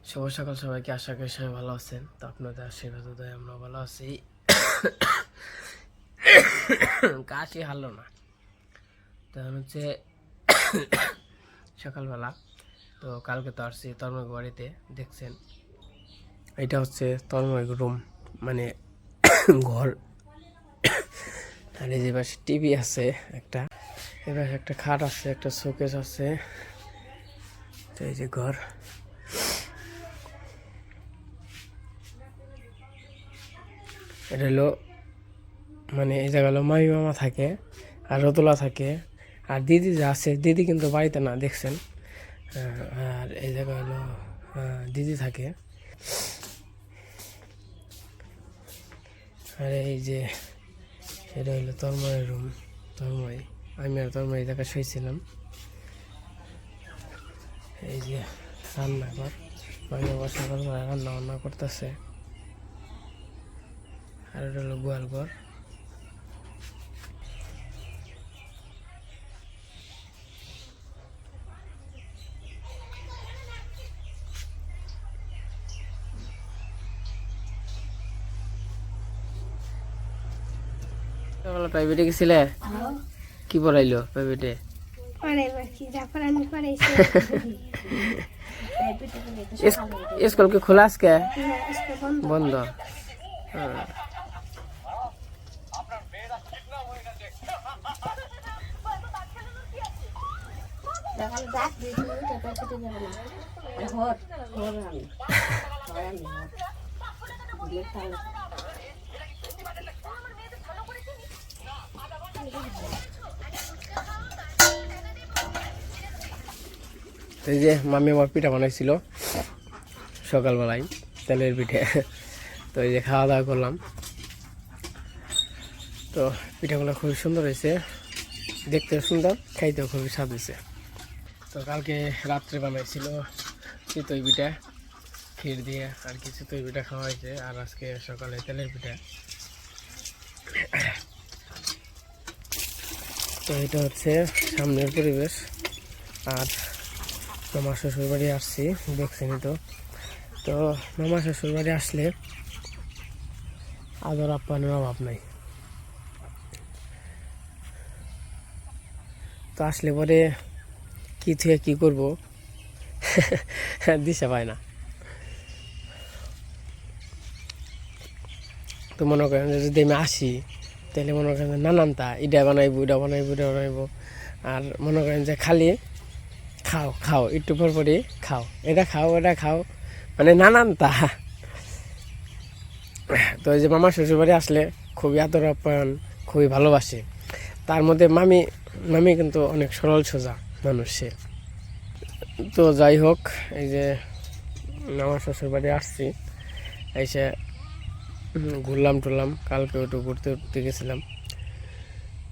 শুভ সকাল সবাইকে, আশা করি সবাই ভালো আছেন। তো আপনাদের আশীর্বাদে আমরা ভালো আছি। কাশি হারলো না, তখন হচ্ছে সকালবেলা। তো কালকে তো আসছি তন্ময় বাড়িতে, দেখছেন এটা হচ্ছে তন্ময় রুম, মানে ঘর। আর এই যে পাশে টিভি আছে একটা, এবার একটা খাট আছে, একটা শোকেস আছে। তো এই যে ঘর, এটা হলো মানে এই জায়গা হলো মামি মামা থাকে, আর রতলা থাকে, আর দিদি যে আছে দিদি কিন্তু বাড়িতে না, দেখছেন। আর এই জায়গা হলো দিদি থাকে। আর এই যে এটা হলো তন্ময়ের রুম। তন্ময়, আমি আর তন্ময় এই জায়গায় শুয়েছিলাম। এই যে রান্নাঘর, মামি বাবা সকালবেলা রান্না বান্না করতেছে। আর এটা হলো গোয়াল ঘর। প্রাইভেটে গেছিলে? কি পড়াইলো প্রাইভেটে? স্কুল কি খোলা আজকে? বন্ধ। এই যে মামি আমার পিঠা বানাইছিল সকালবেলায়, তেলের পিঠে। তো এই যে খাওয়া দাওয়া করলাম। তো পিঠাগুলো খুবই সুন্দর হয়েছে, দেখতেও সুন্দর, খাইতেও খুবই স্বাদ হয়েছে। তো কালকে রাত্রে বানাইছিল চিতই পিঠা, ক্ষীর দিয়ে আর কি চিতই পিঠা খাওয়া হয়েছে। আর আজকে সকালে তেলের পিঠা। তো এটা হচ্ছে সামনের পরিবেশ। আর মামা শ্বশুর বাড়ি আসছি, দেখছেনই তো। তো মামা শ্বশুর বাড়ি আসলে আদর আপ্যায়নের অভাব নাই। তো আসলে পরে কি থেকে কি করবো দিশা পায় না। তো মনে করেন যদি আমি আসি, তাহলে মনে করেন নানানটা এটা বানাইবো, এটা বানাইবো, এটা বানাইবো। আর মনে করেন যে খালি খাও খাও, একটু পর পরই খাও, এটা খাও, এটা খাও, মানে নানানটা। তো এই যে মামা শ্বশুরবাড়ি আসলে খুবই আদর আপ্যায়ন, খুবই ভালোবাসে। তার মধ্যে মামি মামি কিন্তু অনেক সরল সোজা মানুষ সে। তো যাই হোক, এই যে মামা শ্বশুরবাড়ি আসছি, এসে ঘুরলাম টুরলাম। কালকে একটু ঘুরতে উঠতে গেছিলাম।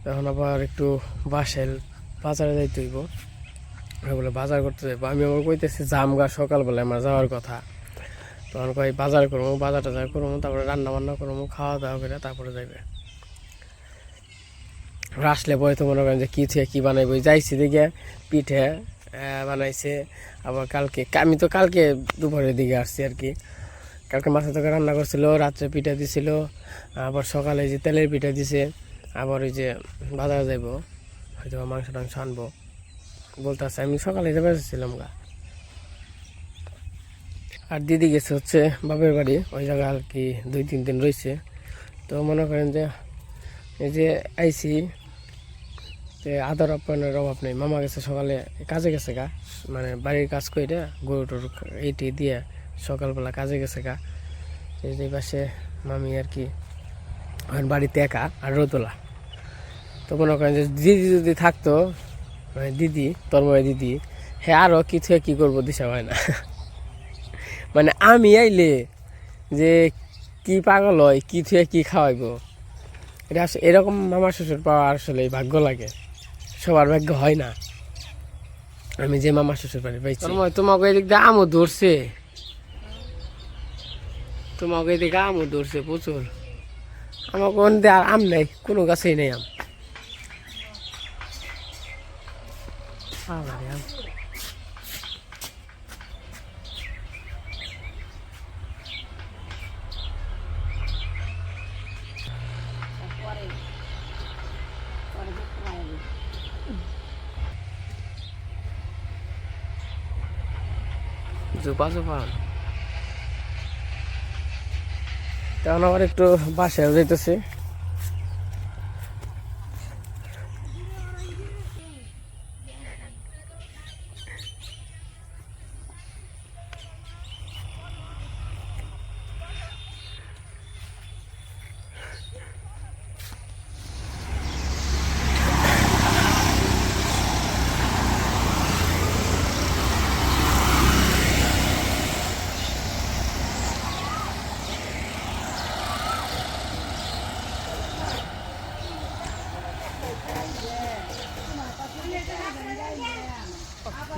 এখন আবার একটু বাজারে যাইতে হইব, বলে বাজার করতে যাইব। আমি আবার কইতেছি জামগা, সকালবেলা আমার যাওয়ার কথা। তখন কই বাজার করবো, বাজার টাজার করবো, তারপরে রান্না বান্না করবো, খাওয়া দাওয়া করে তারপরে যাইবে। আসলে পরে তো মনে করেন যে কী থেকে কী বানাইব। যাইছি দিকে পিঠে বানাইছে। আবার কালকে আমি তো কালকে দুপুরের দিকে আসছি আর কি। কালকে মাছের তরকারি রান্না করছিল, রাত্রে পিঠা দিছিল, আবার সকালে যে তেলের পিঠা দিছে। আবার ওই যে বাজারে যাইব, হয়তো মাংস টাংস আনবো বলতে আছে। আমি সকালে যাবে এসেছিলাম গা। আর দিদি গেছে হচ্ছে বাপের বাড়ি, ওই জায়গায় আর কি 2-3 দিন রয়েছে। তো মনে করেন যে এই যে আইসি, আদর আপ্যায়নের অভাব নেই। মামা গেছে সকালে কাজে গেছে গা, মানে বাড়ির কাজ করে গরু টরু এইটি দিয়ে সকালবেলা কাজে গেছে গা। এই যে পাশে মামি আর কি বাড়িতে একা, আর রোতলা। তো মনে করেন যে দিদি যদি থাকতো, মানে দিদি তন্ময় দিদি, হ্যাঁ আরও কি থেকে কী করবো দিশা হয় না। মানে আমি আইলে যে কি পাগল হয়, কি থেকে কী খাওয়াইবো। এটা এরকম মামা শ্বশুর পাওয়া আসলে ভাগ্য লাগে, সবার ভাগ্য হয় না। আমি যে মামা শ্বশুর বাড়ি পাইছি। তোমাকে এদিক দিয়ে আমও ধরছে, তোমাকে এদিকে আমও ধরছে প্রচুর। আমাকে অন্যে আর আম নেই, কোনো গাছেই নেই আম। আম জুপা জুপা তখন আবার একটু বাসায় যাইতেছি।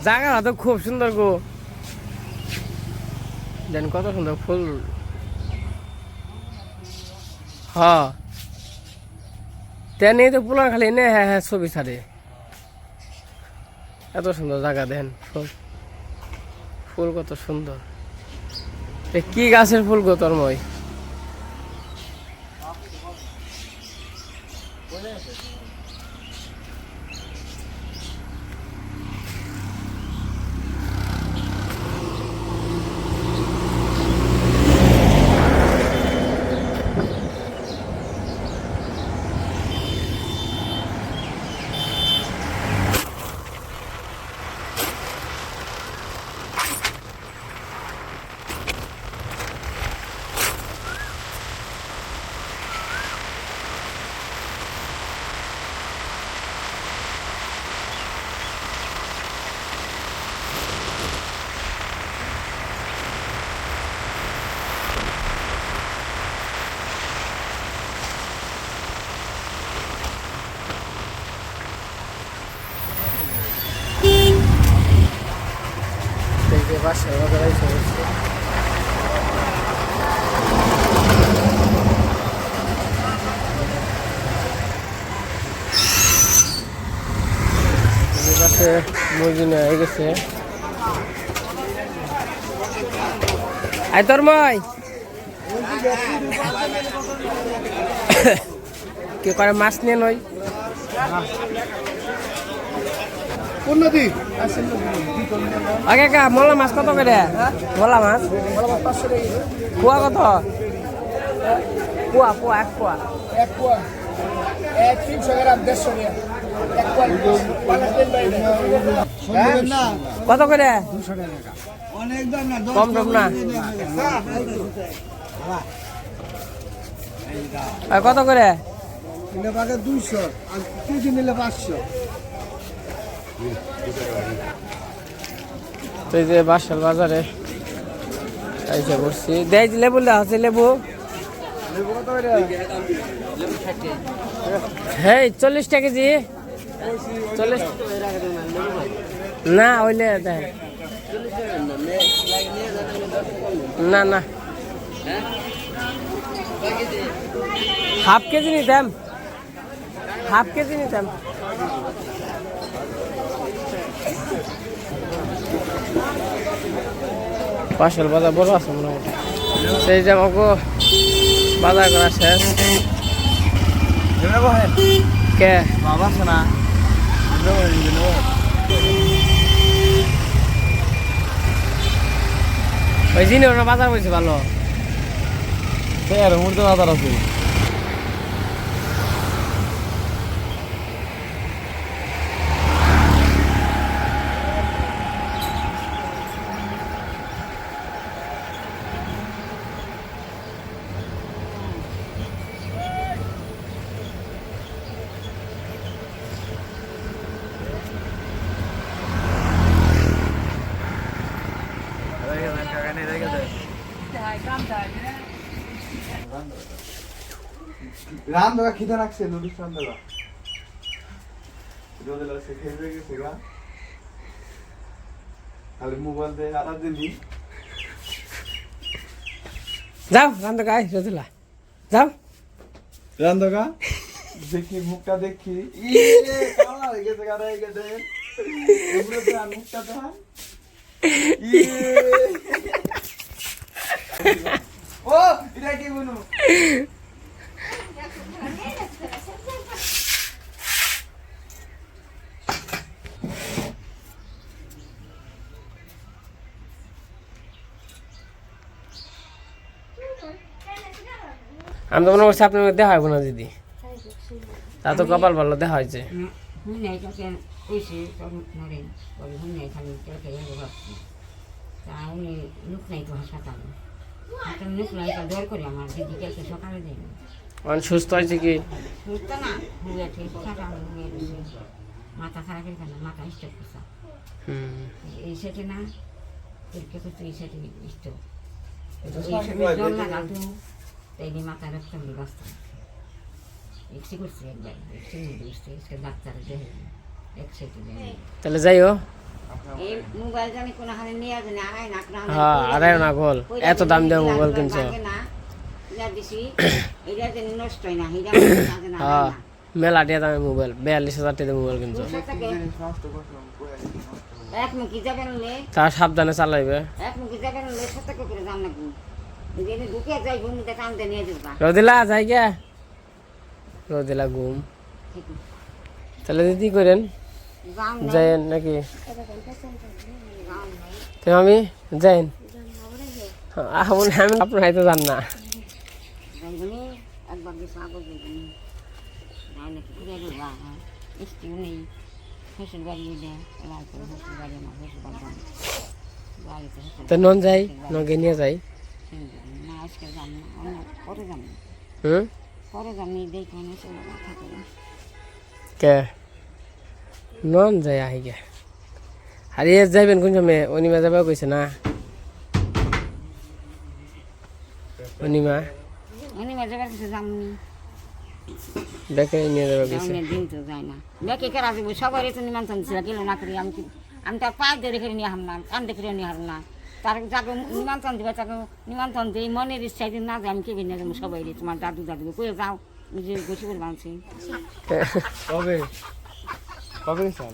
জায়গাটা তো খুব সুন্দর গো, দেন কত সুন্দর ফুল। হ্যাঁ তেন তো পুলার খালি নে, হ্যাঁ হ্যাঁ ছবি ছাড়ে, এত সুন্দর জায়গা দেন। ফুল ফুল কত সুন্দর, কি গাছের ফুল গো তন্ময়। বাসায় বাজার এসে বসছে। পাশে মুরগি হয়ে গেছে। আই তোর মই কি করে মাছ নিয়ে নই আগে কা মোলা মাছ কত করে? মোলা মাছ পোয়া কত? পোয়া পোয়া এক পোয়া এক পোয়া 300 গ্রাম 150 টাকা এক পোয়া কত করে? 200 টাকা অনেক দাম না, কম দাম না। আর কত করে? নিলে বাগে 200 আর কেজি নিলে 500। তো এই যে বাসার বাজারে এসে বসছি। দেয় লেবু দেওয়া হচ্ছে, লেবু হ্যাঁ 40 টাকা কেজি। 40 না হইলে দেয় না না, হাফ কেজি নিতাম, হাফ কেজি নিতাম। পাশের বাজার বড় আছে মোটামুটি। সেই যে আমাকে বাজার করা শেষ। কে বাবা শোনা ওই জিনিস ওরা বাজার বলছে ভালো। মুহূর্তে বাজার আছে। রাম দাদা খিদে রাখছে, নুডলস রাম দাদা রোদেলা সে খেয়ে গেছে গা, খালি মোবাইল দিয়ে আড়া দিলি। যাও রান্ধা গাই রোদেলা যাও। রান্দকা দেখি মুখটা দেখি, ইয়ে কালা হয়ে গেছে গা, রে গেছে এগুলো তো আর মুখটা তো ইয়ে ও এটা কি বলু আমি তো মনে করছি আপনার মধ্যে দেখা হইব না দিদি, তা তো কপাল ভালো দেখা হয়েছে। হুনে কাছে কইছে তোর মরে বলে হুনে খালি কেটে গেল ভাবছি তা উনি লোক নাই তো হাসপাতালে হাসপাতালে লোক নাই তা ডর করে আমার দিদি কালকে সকালে দেয় অনেক সুস্থ হয়েছে কি? সুস্থ না হুয়ে ঠিক সারা হুয়ে দিছে মাথা খারাপ হয়ে গেল, মাথা স্ট্রোক করছে এই সেটে না পরীক্ষা করতে এই সেটে স্ট্রোক এই সময় জল লাগাতো তাই মাথা রক্ত বাঁচত এক্সি করছে একবার এক্সি বুঝতে আজকে ডাক্তারে দেখে এক্সিতে দেয়। তাহলে যাইও। এই মোবাইল জানি কোন হারে নিয়ে আসে না আড়াই লাখ না হ্যাঁ, 2.5 না গোল, এত দাম দিয়ে মোবাইল কিনছো। না ইয়া দিছি এটা যেন নষ্ট হয় না হিরা না হ্যাঁ, মেলা টাকা দামের মোবাইল, 42,000 টাকা মোবাইল কিনছো। এক মুখি যাবেন লে তার সাবধানে চালাইবে। এক মুখি যাবেন লে সতর্ক করে যান না যেন ঢুকে যাই ভূমিতে টানতে নিয়ে যাবা রোদিলা যাই গে, রোদিলা ঘুম। তাহলে দিদি করেন যাইন নাকি? তো আমি যাইন, আমি আপনার হয়তো যান না। একবার বেশ আগর যাই নাকি ঘুরে দেবা স্টিও নেই শ্বশুর বাড়ি দেয় শ্বশুর বাড়ি আমার শ্বশুর বাড়ি বাড়িতে তো নন যাই, নগে নিয়ে যাই। না আজকে যান না অন্য পরে যান হুম, পরে যান দেখে না চলে থাকে কে নন যাই আহি গে। হারিয়ে যাইবেন কোন সময়? অনিমা যাবে কইছে না, অনিমা অনিমা যাবার কিছু যামনি দেখে নিয়ে যাবে কইছে। দিন তো যায় না দেখে কেরা যাবো সবাই তো নিমন্ত্রণ ছিল গেল না করি আমি আমি তার পায়ে ধরে খেলে নিয়ে হাম না কান দেখে নিয়ে হার না তার যাকে নিমন্ত্রণ দিবে তাকে নিমন্ত্রণ দিই মনের ইচ্ছায় না যায় আমি কেবে নিয়ে যাবো সবাই তোমার দাদু দাদু কয়ে যাও নিজে বসে করে বানছি কবে কবে স্যার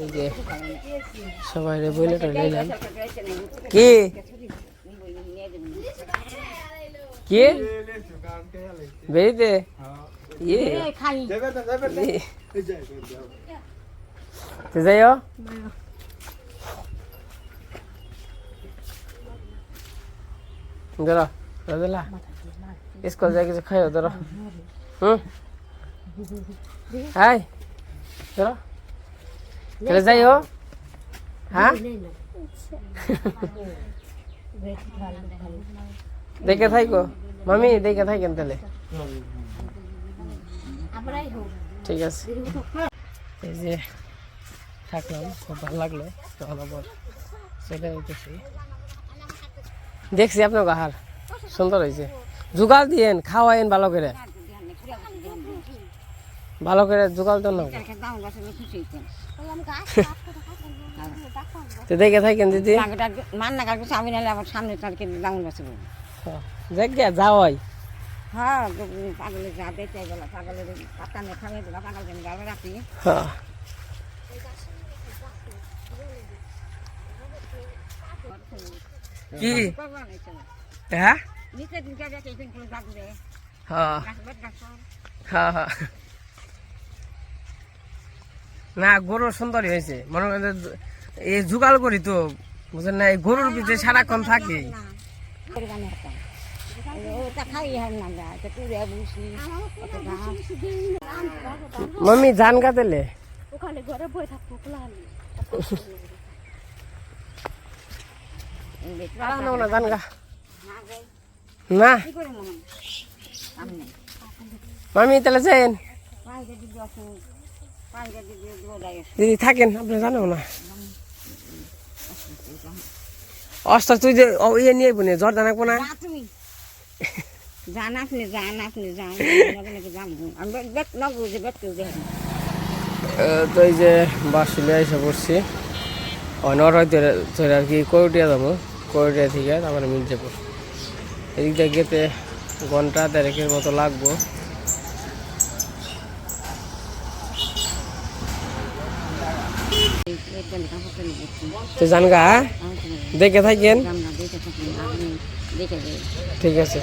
এই যে সবাই রে বইলে লইলাম। কি কি বেরিতে ইয়ে খাই যাবে তো যাইও। ধরো রোদেলা স্কুল যাই কিছু খাইও ধরো। হাই ধরো তাহলে যাইও। হ্যাঁ দেখে থাইকো মামি, দেখে থাকেন তাহলে ঠিক আছে। এই যে থাকলাম, খুব ভালো লাগলো। তখন আবার চলে যেতেছি। দেখছি আপনার আহার সুন্দর হয়েছে, জোগাল দিয়েন, খাওয়াইন ভালো করে, ভালো করে জোগাল দেন না। তো দেখে থাকেন দিদি, মান না কালকে আমি নাহলে আবার সামনে তারকে ডাউন বাসবো দেখ গে যাওয়াই। হ্যাঁ পাগলে যা দেখতে গেল পাগলের পাতা নিয়ে খাইয়ে দিল পাগল যেন গালে রাখি হ্যাঁ কি হ্যাঁ নিচে দিন কে দেখে কিন্তু জাগরে হ্যাঁ গাছবেট গাছ হ্যাঁ হ্যাঁ না গরু সুন্দরই হয়েছে। মনে করেন যে এই জোগাল করি তো বুঝলেন না, এই গরুর ভিতরে সারাক্ষণ থাকি। মাম্মি জান গাতেলে ওখানে ঘরে বই থাকবো জান গা না মামি তাহলে যাইন দিদি থাকেন, আপনি জানো না অস্ত্র তুই যে ইয়ে নিয়ে বোনে জ্বর জানাকবো না। জান আপনি যান আপনি যান তো এই যে বাসুলে এসে পড়ছি অনর আর কি করটিয়া যাবো, করটিয়া থেকে তারপরে মির্জাপুর। এদিক দিয়ে গেতে ঘন্টা 1.5 মতো লাগবো। তো জানগা দেখে থাকেন, ঠিক আছে।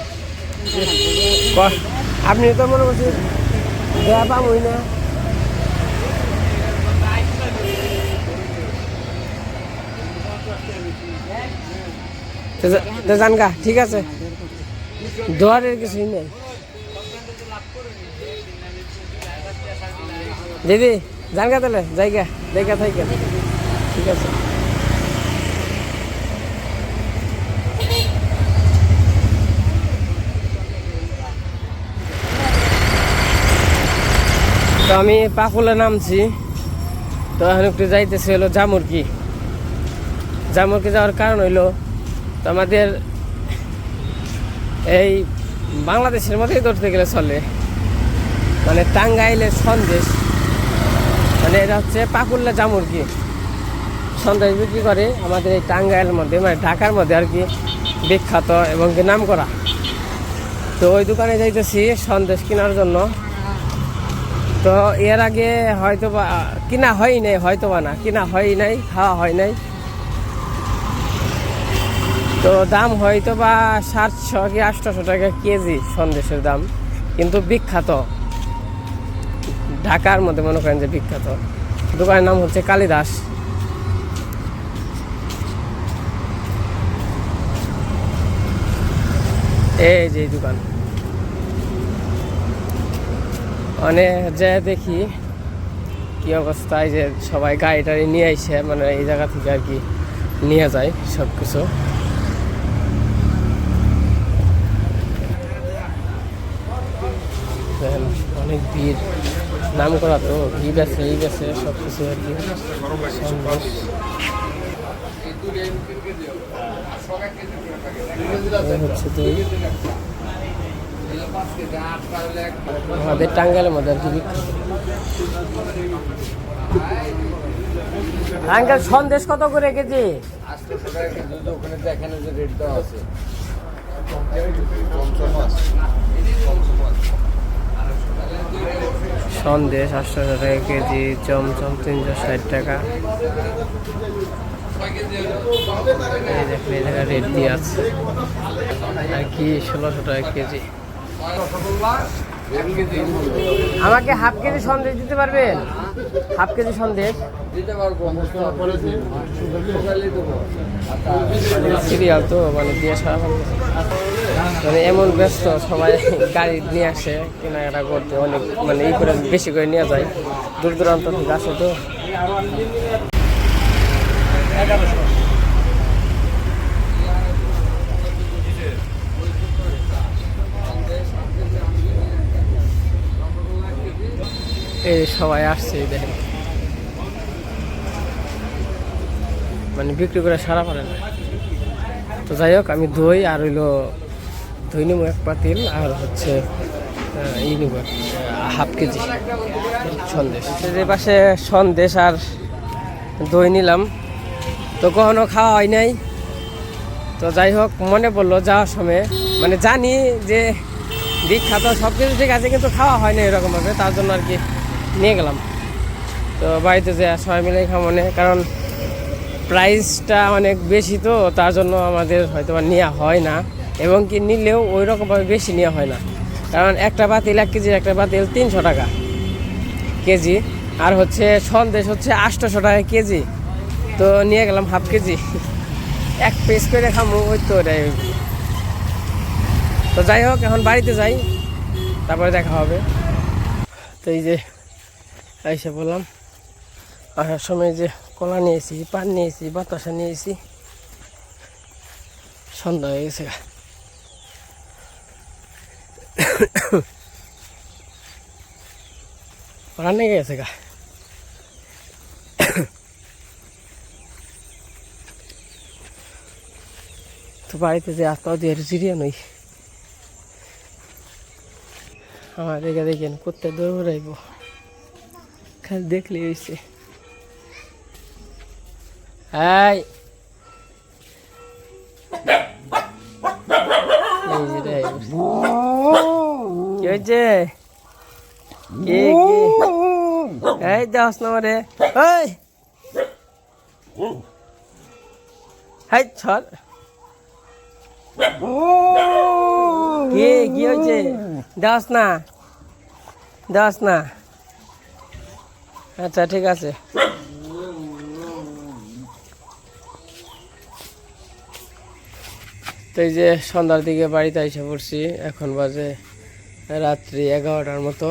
আপনি তো মনে করছেন দেয়া পাবই না। তো জানগা ঠিক আছে, দোয়ারের কিছুই নেই। দিদি জানগা তাহলে জায়গা জায়গা থাকে, ঠিক আছে। তো আমি পাকুলে নামছি, তো এখন একটু যাইতেছি হলো জামুরকি। জামুরকি যাওয়ার কারণ হইলো তো আমাদের এই বাংলাদেশের মধ্যেই ধরতে গেলে চলে, মানে টাঙ্গাইলের সন্দেশ, মানে এটা হচ্ছে পাকুল্লা জামুরকি সন্দেশ বিক্রি করে আমাদের এই টাঙ্গাইলের মধ্যে, মানে ঢাকার মধ্যে আর কি বিখ্যাত এবং কি নাম করা। তো ওই দোকানে যাইতেছি সন্দেশ কেনার জন্য। তো এর আগে হয়তো বা কিনা হয় নাই, হয়তো বা না কিনা হয় নাই, খাওয়া হয় নাই। তো দাম হয়তো বা 700 কি 800 টাকা কেজি সন্দেশের দাম, কিন্তু বিখ্যাত ঢাকার মধ্যে, মনে করেন যে বিখ্যাত। দোকানের নাম হচ্ছে কালিদাস। এই যে দোকান, মানে যে দেখি কি অবস্থায়, যে সবাই গাড়ি টাড়ি নিয়ে আইসে, মানে এই জায়গা থেকে আর কি নিয়ে যায় সব কিছু। অনেক ভিড়, নাম করা তো ভিড় আছে, এই গেছে সব কিছু আর কি। হচ্ছে দই আমাদের টাঙ্গাইলের মধ্যে আর কি বিখ্যাত। আঙ্কেল সন্দেশ কত করে কেজি? সন্দেশ 800 টাকা কেজি, চমচম 360 টাকা। এই দেখেন এই জায়গায় রেট দিয়ে আছে আর কি 1600 টাকা কেজি। আমাকে হাফ কেজি সন্দেশ দিতে পারবেন? হাফ কেজি সন্দেশ দিতে পারবো। সিরিয়াল তো মানে দিয়ে সারা মানে এমন ব্যস্ত, সবাই গাড়ি নিয়ে আসে কেনাকাটা করতে, অনেক মানে এই করে বেশি করে নিয়ে যায়, দূর দূরান্ত থেকে আসে। তো এই সবাই আসছে দেখেন, মানে বিক্রি করে সারা পারে না। তো যাই হোক, আমি দই আর হইলো দই নিব 1 পাতিল, আর হচ্ছে ই নিব হাফ কেজি সন্দেশ। যে পাশে সন্দেশ আর দই নিলাম, তো কখনো খাওয়া হয় নাই। তো যাই হোক, মনে পড়লো যাওয়ার সময়, মানে জানি যে বিখ্যাত সব কিছু ঠিক আছে, কিন্তু খাওয়া হয় না এরকমভাবে, তার জন্য আর কি নিয়ে গেলাম। তো বাড়িতে যে সবাই মিলে খাওয়া, মনে কারণ প্রাইসটা অনেক বেশি, তো তার জন্য আমাদের হয়তো বা নেওয়া হয় না, এবং কি নিলেও ওই রকমভাবে বেশি নেওয়া হয় না। কারণ একটা বাতিল 1 কেজির একটা বাতিল 300 টাকা কেজি, আর হচ্ছে সন্দেশ হচ্ছে 800 টাকা কেজি। তো নিয়ে গেলাম হাফ কেজি, 1 পিস করে খামো, ওই তো ওটাই। তো যাই হোক, এখন বাড়িতে যাই, তারপরে দেখা হবে। তো এই যে এসে বললাম, আসার সময় যে কলা নিয়েছি, পান নিয়েছি, বাতাসা নিয়েছি, সন্ধ্যা হয়ে গেছে। রান্না গেছে গা। তো বাড়িতে যে আত্মাও দিয়ে জিরিয়ে নই, আমার দেখে দেখেন কোথায় দৌড়াইব, খালি দেখলে হয়েছে। এই কি হয়েছে? এই দশ নম্বরে ছড় কি হয়েছে? দশ না, দশ না, আচ্ছা ঠিক আছে। তো এই যে সন্ধ্যার দিকে বাড়িতে এসে পড়ছি, এখন বাজে রাত্রি 11টার মতো।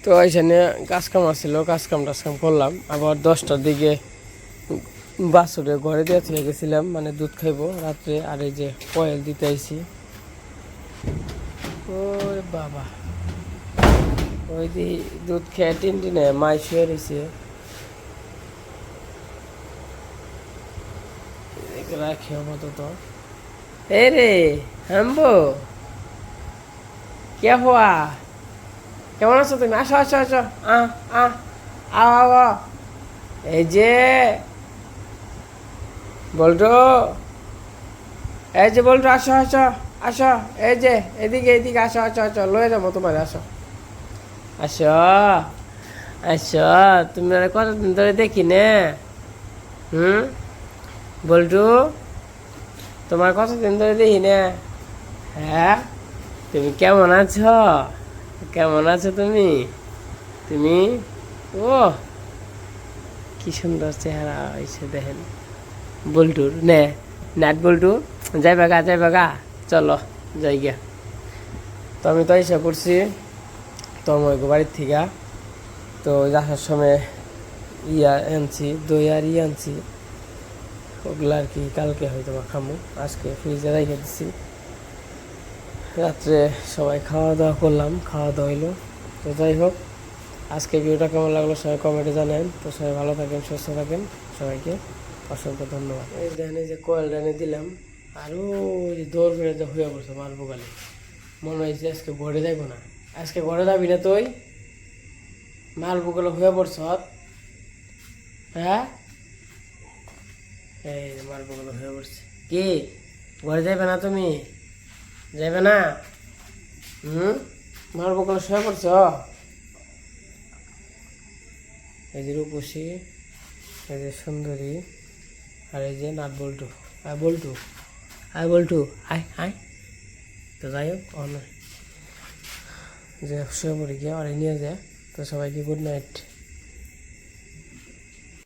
তো এখানে কাজকাম আসছিল, কাজকাম টাজকাম করলাম। আবার 10টার দিকে বাছুরে ঘরে দিয়ে থেকে গেছিলাম, মানে দুধ খাইবো রাত্রে। আর এই যে কয়েল দিতে আইছি। ওরে বাবা, ওই দি দুধ খেয়ে টিনে মাই শুয়ে রয়েছে। রাখি আপাতত। এই রে হাম্বো, কে হওয়া, কেমন আছো তুমি? আসো আসো আসো, আও। এই যে বল্টু, এই যে বল্টু, আসো আসো আসো, এই যে এদিকে এদিকে আসো আসো আসো, লয়ে যাবো তোমার, আসো আসো আসো। তুমি আর কতদিন ধরে দেখি নে। বল্টু, তোমার কতদিন ধরে দেখি না। হ্যাঁ, তুমি কেমন আছো? কেমন আছো তুমি? তুমি ও কি সুন্দর চেহারা হয়েছে দেখেন বল্টুর। নাট বল্টু, যাইবা গা, চলো যাই গিয়া। তো আমি তো এসে করছি তন্ময় বাড়ির থেকে। তো আসার সময় আনছি, দই আর আনছি। ওগুলো আর কি কালকে হয়তো বা খামো, আজকে ফ্রিজে রেখে দিচ্ছি। রাত্রে সবাই খাওয়া দাওয়া করলাম, খাওয়া দাওয়া হইলো। তো যাই হোক, আজকে ভিডিওটা কেমন লাগলো সবাই কমেন্টে জানেন। তো সবাই ভালো থাকেন, সুস্থ থাকেন, সবাইকে অসংখ্য ধন্যবাদ। এই দেখেন, এই যে কয়েলটা এনে দিলাম, আর ওই যে দৌড় ফিরে যে হয়ে পড়ছে মাল বোকালে। মনে হয়েছে আজকে ঘরে যাইব না। আজকে ঘরে যাবি না তুই? মাল বোকালে হয়ে পড়ছ। হ্যাঁ, এই মাল বোকালে হয়ে পড়ছে। কি ঘরে যাইবে না তুমি? যাইবে না? মাল বোকালে শুয়ে পড়ছ। এই যে রূপসী, এই যে সুন্দরী, আর এই যে নাট বল্টু। বল্টু বল্টু, আয়। তো যাই হোক, যে শুয়ে পড়ি গিয়ে আর নিয়ে যায়। তো সবাইকে গুড নাইট।